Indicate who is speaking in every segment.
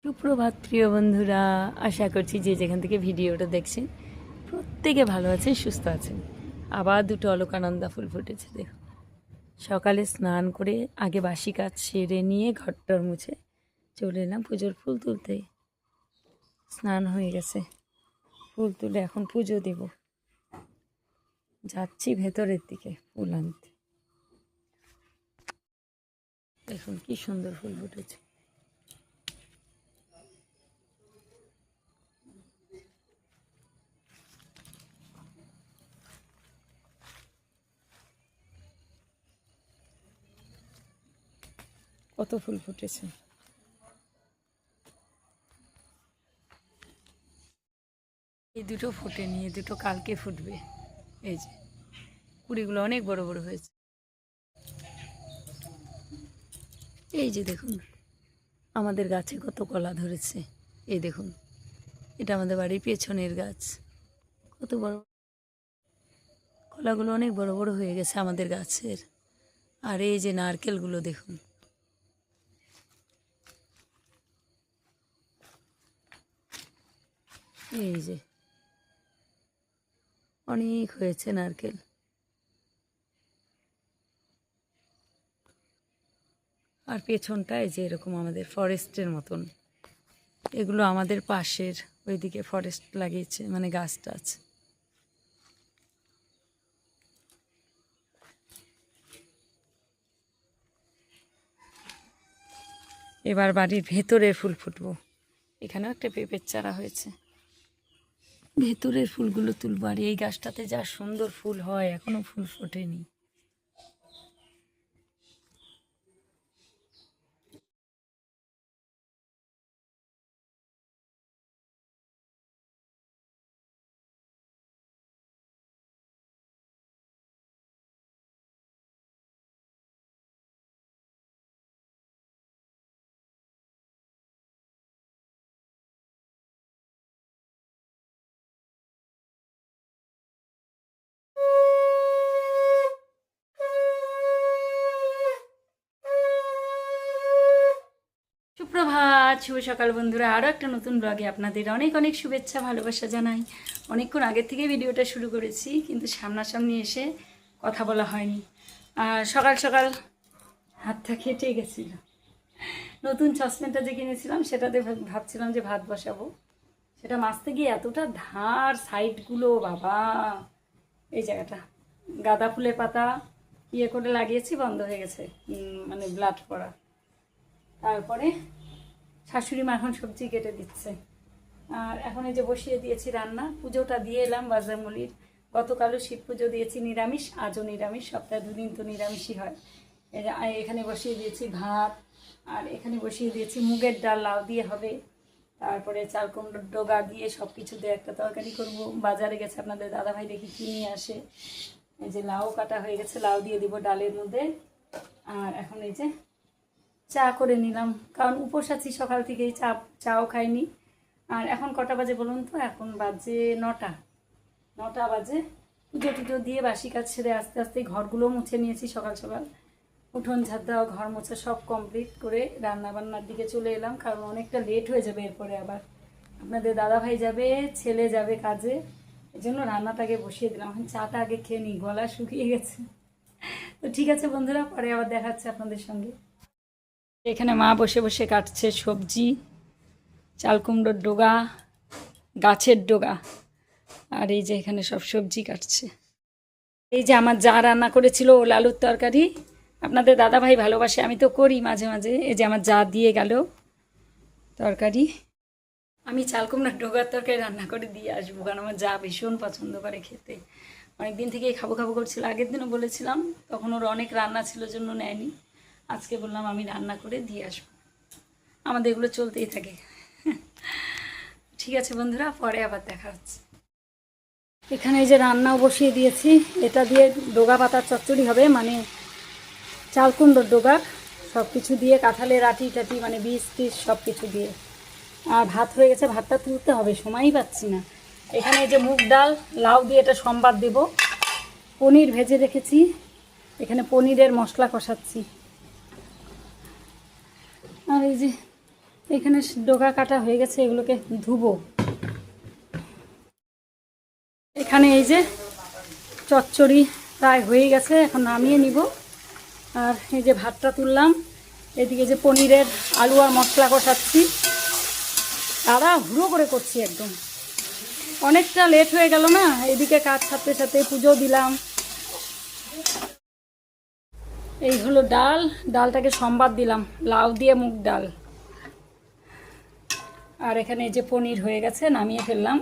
Speaker 1: সুপ্রভাত প্রিয় বন্ধুরা, আশা করছি যে যেখান থেকে ভিডিওটা দেখছেন প্রত্যেকে ভালো আছেন, সুস্থ আছেন। আবার দুটো অলকানন্দা ফুল ফুটেছে দেখো। সকালে স্নান করে আগে বাসি কাজ সেরে নিয়ে ঘরটর মুছে চলে এলাম পুজোর ফুল তুলতে। স্নান হয়ে গেছে, ফুল তুলে এখন পুজো দেব। যাচ্ছি ভেতরের দিকে ফুল আনতে। দেখুন কি সুন্দর ফুল ফুটেছে। কত ফুল ফুটেছে। এই দুটো ফোটেনি, এই দুটো কালকে ফুটবে। এই যে কুড়িগুলো অনেক বড় বড় হয়েছে। এই যে দেখুন আমাদের গাছে কত কলা ধরেছে। এই দেখুন, এটা আমাদের বাড়ির পেছনের গাছ। কত বড় কলাগুলো, অনেক বড় বড় হয়ে গেছে আমাদের গাছের। আর এই যে নারকেলগুলো দেখুন, এই যে অনেক হয়েছে নারকেল। আর পেছনটায় যে এরকম আমাদের ফরেস্টের মতন, এগুলো আমাদের পাশের ওইদিকে ফরেস্ট লাগিয়েছে, মানে গাছ টাছ। এবার বাড়ির ভেতরের ফুল ফুটবো। এখানেও একটা পেঁপের চারা হয়েছে, ভেতরের ফুলগুলো তুলবো। আর এই গাছটাতে যা সুন্দর ফুল হয়, এখনো ফুল ফোটেনি। সুপ্রভাত, শুভ সকাল বন্ধুরা। আরও একটা নতুন ব্লগে আপনাদের অনেক অনেক শুভেচ্ছা, ভালোবাসা জানাই। অনেকক্ষণ আগের থেকে ভিডিওটা শুরু করেছি, কিন্তু সামনাসামনি এসে কথা বলা হয়নি। আর সকাল সকাল হাতটা কেটে গেছিল। নতুন সসপ্যানটা যে কিনেছিলাম সেটাতে ভাবছিলাম যে ভাত বসাবো, সেটা মাজতে গিয়ে এতটা ধার সাইডগুলো, বাবা। এই জায়গাটা গাঁদা ফুলের পাতা ইয়ে করে লাগিয়েছি, বন্ধ হয়ে গেছে, মানে ব্লাড পড়া। তারপরে শাশুড়ি মা এখন সবজি কেটে দিচ্ছে। আর এখন এই যে বসিয়ে দিয়েছি রান্না। পুজোটা দিয়ে এলাম বাজারমলির। গতকালও শিব পুজো দিয়েছি নিরামিষ, আজও নিরামিষ। সপ্তাহে দুদিন তো নিরামিষই হয়। এখানে বসিয়ে দিয়েছি ভাত, আর এখানে বসিয়ে দিয়েছি মুগের ডাল, লাউ দিয়ে হবে। তারপরে চাল কুমড়োর ডগা দিয়ে সব কিছু দিয়ে একটা তরকারি করব। বাজারে গেছে আপনাদের দাদাভাই, দেখি কি নিয়ে আসে। এই যে লাউ কাটা হয়ে গেছে, লাউ দিয়ে দিব ডালের মধ্যে। আর এখন এই যে চা করে নিলাম, কারণ উপোস আছি সকাল থেকেই, চাও খাইনি। আর এখন কটা বাজে বলুন তো? এখন বাজে 9টা বাজে। পুজো টুজো দিয়ে বাসি কাজ ছেড়ে আস্তে আস্তে ঘরগুলো মুছে নিয়েছি সকাল সকাল। উঠোন ঝাড় দেওয়া, ঘর মোছা সব কমপ্লিট করে রান্না বান্নার দিকে চলে এলাম, কারণ অনেকটা লেট হয়ে যাবে। এরপরে আবার আপনাদের দাদাভাই যাবে, ছেলে যাবে কাজে, এই জন্য রান্নাটাকে বসিয়ে দিলাম। এখন চাটা আগে খেয়ে নিই, গলা শুকিয়ে গেছে। তো ঠিক আছে বন্ধুরা, পরে আবার দেখাচ্ছে আপনাদের সঙ্গে। এখানে মা বসে বসে কাটছে সবজি, চাল কুমড়োর ডগা, গাছের ডগা। আর এই যে এখানে সব সবজি কাটছে। এই যে আমার যা রান্না করেছিল ওল আলুর তরকারি, আপনাদের দাদাভাই ভালোবাসে, আমি তো করি মাঝে মাঝে। এই যে আমার যা দিয়ে গেল তরকারি। আমি চাল কুমড়োর ডগার তরকারি রান্না করে দিয়ে আসবো, কারণ আমার যা ভীষণ পছন্দ করে খেতে। অনেক দিন থেকেই খাবো খাবো করছিল। আগের দিনও বলেছিলাম, তখন ওর অনেক রান্না ছিল জন্য নেয়নি। আজকে বললাম আমি রান্না করে দিয়ে আসবো। আমাদের এগুলো চলতেই থাকে। ঠিক আছে বন্ধুরা, পরে আবার দেখা হচ্ছে। এখানে এই যে রান্নাও বসিয়ে দিয়েছি। এটা দিয়ে ডগা পাতার চচ্চড়ি হবে, মানে চাল কুমড়োর ডগা সব কিছু দিয়ে, কাঁঠালের আটি টাটি, মানে বীজ টিজ সব কিছু দিয়ে। আর ভাত হয়ে গেছে, ভাতটা তুলতে হবে, সময়ই পাচ্ছি না। এখানে এই যে মুগ ডাল, লাউ দিয়ে এটা সম্বাদ দেব। পনির ভেজে রেখেছি, এখানে পনিরের মশলা কষাচ্ছি। আর এই যে এখানে ডোকা কাটা হয়ে গেছে, এগুলোকে ধুবো। এখানে এই যে চচ্চড়ি প্রায় হয়ে গেছে, এখন নামিয়ে নিব। আর এই যে ভাতটা তুললাম, এদিকে যে পনিরের আলু আর মশলা কষাচ্ছি, তারা হুড়ো করে করছি একদম। অনেকটা লেট হয়ে গেল না, এদিকে কাজ সাথে সাথে পুজো দিলাম। এই হলো ডাল, ডালটাকে সম্বাদ দিলাম, লাউ দিয়ে মুগ ডাল। আর এখানে এই যে পনির হয়ে গেছে, নামিয়ে ফেললাম।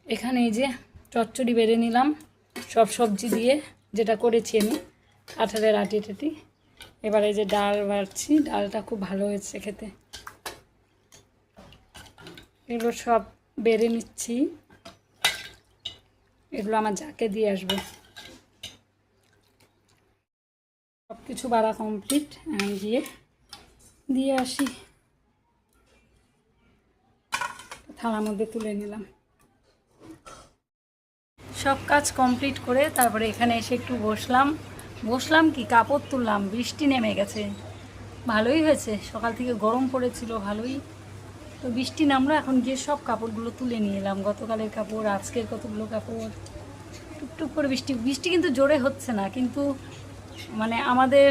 Speaker 1: এখানে এই যে চচ্চড়ি বেড়ে নিলাম সব সবজি দিয়ে, যেটা করেছি আমি কাঁঠালের আটি টাটি। এবার এই যে ডাল বাড়ছি, ডালটা খুব ভালো হয়েছে খেতে। এগুলো সব বেড়ে নিচ্ছি, এগুলো আমার যাকে দিয়ে আসবো। সব কিছু বাড়া কমপ্লিট, আমি গিয়ে দিয়ে আসি। থালার মধ্যে তুলে নিলাম। সব কাজ কমপ্লিট করে তারপরে এখানে এসে একটু বসলাম কি কাপড় তুললাম। বৃষ্টি নেমে গেছে, ভালোই হয়েছে, সকাল থেকে গরম পড়েছিল ভালোই। তো বৃষ্টি নামলো, এখন গিয়ে সব কাপড়গুলো তুলে নিয়ে এলাম। গতকালের কাপড়, আজকের কতগুলো কাপড়। টুকটুক করে বৃষ্টি কিন্তু জোরে হচ্ছে না, কিন্তু মানে আমাদের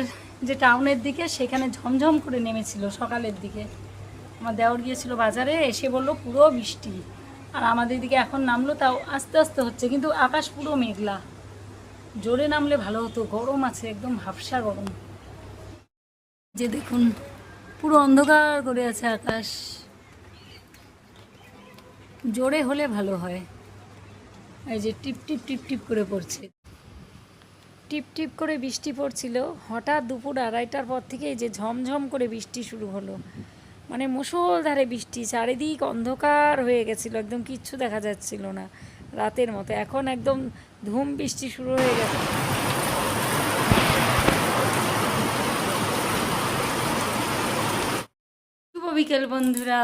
Speaker 1: যে টাউনের দিকে সেখানে ঝমঝম করে নেমেছিল সকালের দিকে। আমার দেওর গিয়েছিল বাজারে, এসে বললো পুরো বৃষ্টি। আর আমাদের দিকে এখন নামলো, তাও আস্তে আস্তে হচ্ছে, কিন্তু আকাশ পুরো মেঘলা। জোরে নামলে ভালো হতো, গরম আছে একদম হাফসা গরম। যে দেখুন পুরো অন্ধকার করে আছে আকাশ, জোরে হলে ভালো হয়। এই যে টিপ টিপ টিপ টিপ করে পড়ছে, টিপ টিপ করে বৃষ্টি পড়ছিল। হঠাৎ দুপুর 2:30টার পর থেকে এই যে ঝমঝম করে বৃষ্টি শুরু হলো, মানে মুষলধারে বৃষ্টি, চারিদিক অন্ধকার হয়ে গেছিল, একদম কিচ্ছু দেখা যাচ্ছিল না রাতের মতো। এখন একদম ধুম বৃষ্টি শুরু হয়ে গেছে। শুভ বিকেল বন্ধুরা।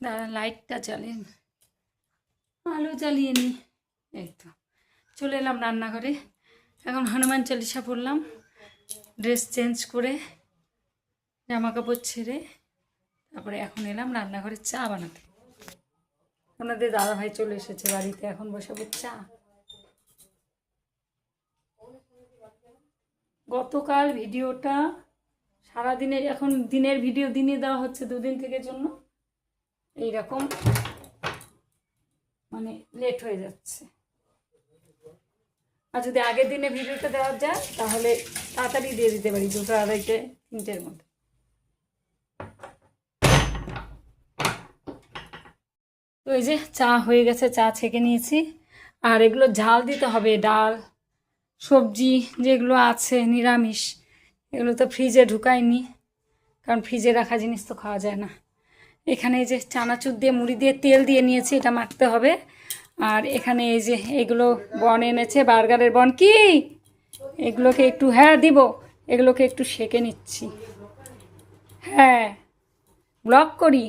Speaker 1: দাঁড়া লাইটটা চালিয়ে, আলো জ্বালিয়ে নি। এই তো চলে এলাম রান্নাঘরে। এখন হনুমান চালিসা পড়লাম, ড্রেস চেঞ্জ করে জামা কাপড় ছেড়ে তারপরে এখন এলাম রান্নাঘরে চা বানাতে। ওনাদের দাদাভাই চলে এসেছে বাড়িতে, এখন বসাবো চা। গতকাল ভিডিওটা সারাদিনের, এখন দিনের ভিডিও দিনে দেওয়া হচ্ছে, 2 দিন থেকে জন্য এইরকম মানে লেট হয়ে যাচ্ছে। আর যদি আগের দিনে ভিডিওটা দেওয়া যায় তাহলে তাড়াতাড়ি দিয়ে দিতে পারি, 2টা 2:30 3টের মধ্যে। তো এই যে চা হয়ে গেছে, চা ছেঁকে নিয়েছি। আর এগুলো ঝাল দিতে হবে, ডাল সবজি যেগুলো আছে নিরামিষ, এগুলো তো ফ্রিজে ঢুকাইনি, কারণ ফ্রিজে রাখা জিনিস তো খাওয়া যায় না। এখানে এই যে চানাচুর দিয়ে মুড়ি দিয়ে তেল দিয়ে নিয়েছি, এটা মাখতে হবে। আর এখানে এই যে এগুলো বন এনেছে, বার্গারের বন। কি এগুলোকে একটু, হ্যাঁ দিব, এগুলোকে একটু সেঁকে নিচ্ছি। হ্যাঁ ব্লগ করি।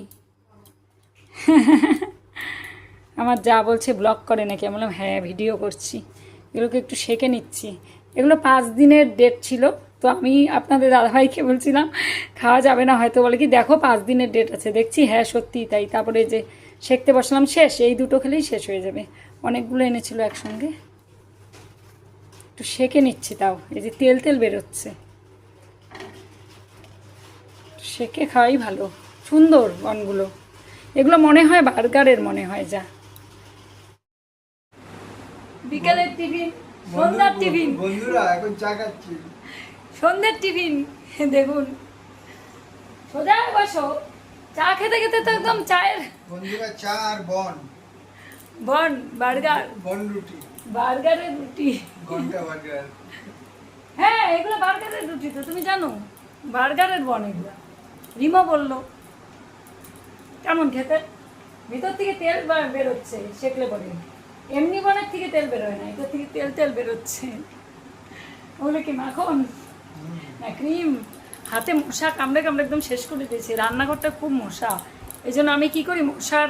Speaker 1: আমার যা বলছে ব্লগ করে নাকি, আমি বললাম হ্যাঁ ভিডিও করছি। এগুলোকে একটু সেঁকে নিচ্ছি। এগুলো 5 দিনের ডেট ছিল, তো আমি আপনাদের দাদাভাইকে বলছিলাম খাওয়া যাবে না হয়তো, বলে কি দেখো 5 দিনের ডেট আছে। দেখছি হ্যাঁ সত্যি তাই। তারপরে যে সেঁকতে বসলাম, শেষ, এই 2টো খেলেই শেষ হয়ে যাবে। অনেকগুলো এনেছিল একসঙ্গে, একটু সেঁকে নিচ্ছি। তাও এই যে তেল তেল বেরোচ্ছে, সেঁকে খাওয়াই ভালো। সুন্দর বনগুলো, এগুলো মনে হয় বার্গারের মনে হয়। যা বিকালের টিফিন, সন্ধ্যার টিফিন,
Speaker 2: বন্ধুরা এখন চা খাচ্ছি।
Speaker 1: সন্ধ্যের টিফিন দেখুন। সোজা বসো, চা খেতে খেতে তো একদম চায়ের।
Speaker 2: বন্ধুরা চা আর বন
Speaker 1: বার্গার,
Speaker 2: বন রুটি,
Speaker 1: বার্গারের রুটি।
Speaker 2: ঘন্টা বার্গার।
Speaker 1: হ্যাঁ এগুলো বার্গারের রুটি, তো তুমি জানো বার্গারের বন এগুলো। রিমো বললো কেমন খেতে, ভিতর থেকে তেল বেরোচ্ছে সেকলে পরে। এমনি বনের থেকে তেল বেরোয় না, এটা থেকে তেল তেল বেরোচ্ছে। ওগুলো কি মাখন না ক্রিম? হাতে মশা কামড়ে কামড়ে একদম শেষ করে দিয়েছে। রান্নাঘরটা খুব মশা, এই জন্য আমি কী করি, মশার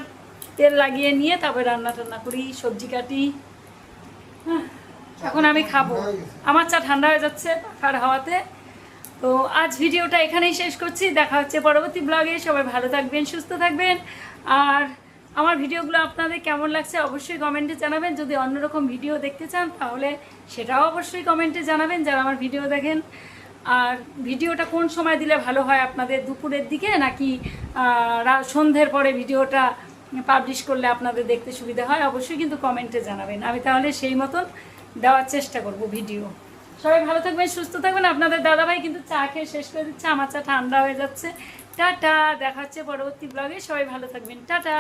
Speaker 1: তেল লাগিয়ে নিয়ে তারপরে রান্না টান্না করি, সবজি কাটি। হ্যাঁ এখন আমি খাবো। আমার চা ঠান্ডা হয়ে যাচ্ছে পাখার হাওয়াতে। তো আজ ভিডিওটা এখানেই শেষ করছি, দেখা হচ্ছে পরবর্তী ব্লগে। সবাই ভালো থাকবেন, সুস্থ থাকবেন। আর আমার ভিডিওগুলো আপনাদের কেমন লাগছে অবশ্যই কমেন্টে জানাবেন। যদি অন্যরকম ভিডিও দেখতে চান তাহলে সেটাও অবশ্যই কমেন্টে জানাবেন যারা আমার ভিডিও দেখেন। আর ভিডিওটা কোন সময় দিলে ভালো হয় আপনাদের, দুপুরের দিকে নাকি সন্ধ্যের পরে ভিডিওটা পাবলিশ করলে আপনাদের দেখতে সুবিধা হয় অবশ্যই কিন্তু কমেন্টে জানাবেন। আমি তাহলে সেই মতন দেওয়ার চেষ্টা করব ভিডিও। সবাই ভালো থাকবেন, সুস্থ থাকবেন। আপনাদের দাদাভাই কিন্তু চা খেয়ে শেষ করে দিচ্ছে, আমার চা ঠান্ডা হয়ে যাচ্ছে। টাটা, দেখা হচ্ছে পরবর্তী ব্লগে। সবাই ভালো থাকবেন, টাটা।